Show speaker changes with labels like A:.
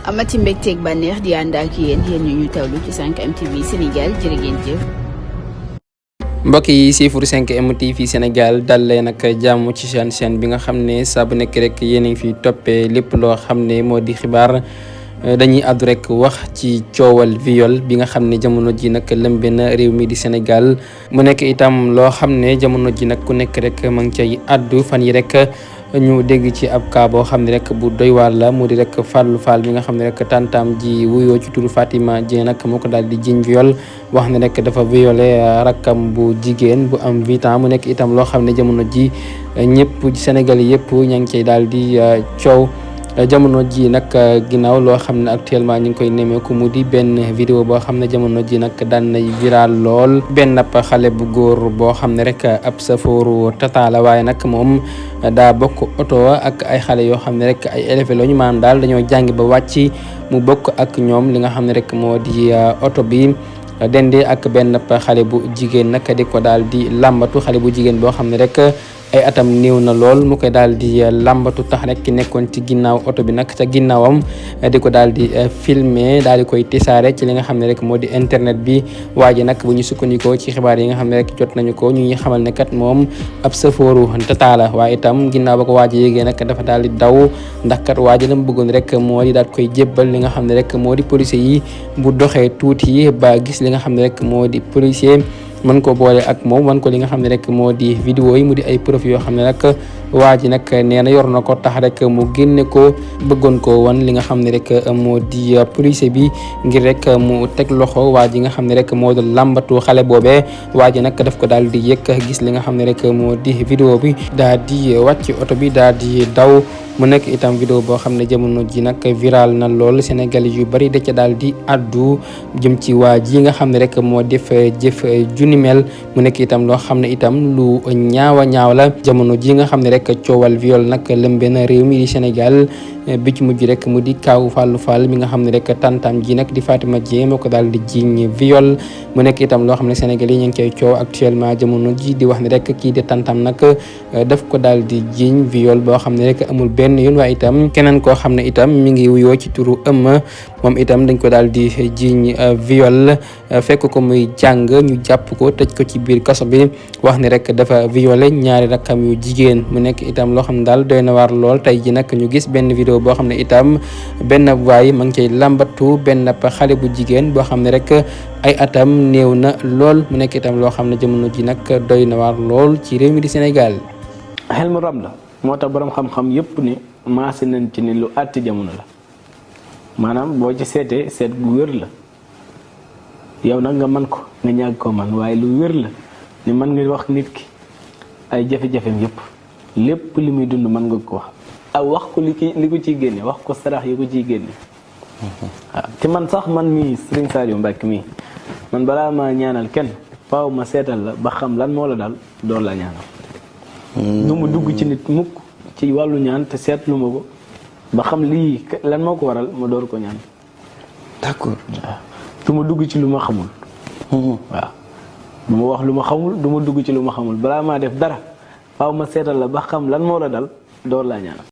A: amati mbégteeg bànneex di ànd ak yéen ñu tawlu ci 5M TV Sénégal jërë ngeen jëf.
B: mbokk yi siifur 5M TV Sénégal dal leen ak jàmm ci seen chaîne bi nga xam ne saa bu nekk rek yéen a ngi fi toppee lépp loo xam ne moo di xibaar dañuy àddu rek wax ci coowal viol bi nga xam ne jamono ji nag lëmbe na réew mi di Sénégal mu nekk itam loo xam ne jamono ji nag ku nekk rek ma ngi cay àddu fan yi rek ñu dégg ci ab cas boo xam ne rek bu doy waar la mu di rek Fallou Fall bi nga xam ne rek tantam ji wuyoo ci turu Fatima Dieng nag moo ko daal di jiñ viol wax ne rek dafa violé rakkam bu jigéen bu am 8 ans mu nekk itam loo xam ne jamono ji ñëpp Sénégal yëpp ña ngi cay daal di coow jamono ji nag ginnaaw loo xam ne actuellement ñu ngi koy nemmeeku mu di benn vidéo boo xam ne jamono ji nag daan nay viral lool benn ab xale bu góor boo xam ne rek ab safooru tata la waaye nag moom daa bokk oto ak ay xale yoo xam ne rek ay élèves la ñu maanaam daal dañoo jàngi ba wàcc mu bokk ak ñoom li nga xam ne rek moo di oto bi dende ak benn xale bu jigéen nag di ko daal di làmbatu xale bu jigéen boo xam ne rek ay atam néew na lool mu koy daal di làmbatu tax rek ki nekkoon ci ginnaaw oto bi nag ca ginnaawam di ko daal di filmer daal di koy tisaare ci li nga xam ne rek moo di internet bi waa ji nag bu ñu sukkandikoo ci xibaar yi nga xam ne rek jot nañu ko ñu ngi xamal ne kat moom ab safooru tata la waaye itam ginnaaw ba ko waa ji yéegee nag dafa daal di daw ndax kat waa ji la mu bëggoon rek moo di daal koy jébbal li nga xam ne rek moo di policier yi bu doxee tuuti ba gis li nga xam ne rek moo di policier mën ko boole ak moom wan ko li nga xam ne rek moo di vidéo yi mu di ay preuve yoo xam ne nag waa ji nag nee na yor na ko tax rek mu génne ko bëggoon ko wan li nga xam ne rek moo di policier bi ngir rek mu teg loxo waa ji nga xam ne rek moo doon làmbatu xale boobee waa ji nag daf ko daal di yëkk gis li nga xam ne rek moo di vidéo bi daal di wàcc oto bi daal di daw mu nekk itam vidéo boo xam ne jamono ji nag viral na lool Sénégal yu bari da ca daal di addu jëm ci waa ji nga xam ne rek moo def jëf junni mel mu nekk itam loo xam ne itam lu ñaawa ñaaw la jamono ji nga xam ne rek coowal viol nag lëmbe na réew mi di Sénégal bi ci mujj rek mu di kaawu Fallou Fall mi nga xam ne rek tantam ji nag di Fatima Dieng moo ko daal di jiiñ viol mu nekk itam loo xam ne Sénégal yi ñu ngi koy coow actuellement jamono ji di wax ne rek kii di tantam nag daf ko daal di jiiñ viol boo xam ne rek amul benn yoon waaye itam keneen koo xam ne itam mi ngi wuyoo ci turu moom itam dañ ko daal di jiiñ viol fekk ko muy jàng ñu jàpp ko tëj ko ci biir kaso bi wax ne rek dafa violé ñaari rakkam yu jigéen mu nekk itam loo xam ne daal doy na waar lool tey ji nag ñu gis benn vidéo boo xam ne itam benn waay ma ngi cay làmbatu benn xale bu jigéen boo xam ne rek ay atam néew na lool mu nekk itam loo xam ne jamono ji nag doy na waar lool ci réew mi di Sénégal.
C: xel mu rab la moo tax borom xam-xam yëpp ne maase nañ ci ne lu àtti jamono la maanaam boo ci seetee seet gu wér la yow nag nga man ko nga ñàgg ko man waaye lu wér la ni mën nga wax nit ki ay jafe-jafem yëpp lépp li muy dund mën nga ko wax wax ko li ko ciy génne wax ko sarax yi ko ciy génne waaw te man sax man mii Serigne Saliou Mbacke mii man balaa ma ñaanal kenn faaw ma seetal la ba xam lan moo la dal door la ñaanal du ma dugg ci nit mukk ci wàllu ñaan te seetlu ma ko ba xam lii lan moo ko waral ma door ko ñaan
D: d'accord
C: waaw du ma dugg ci lu ma xamul waaw du ma wax lu ma xamul du ma dugg ci lu ma xamul balaa maa def dara faaw ma seetal la ba xam lan moo la dal door laa ñaanal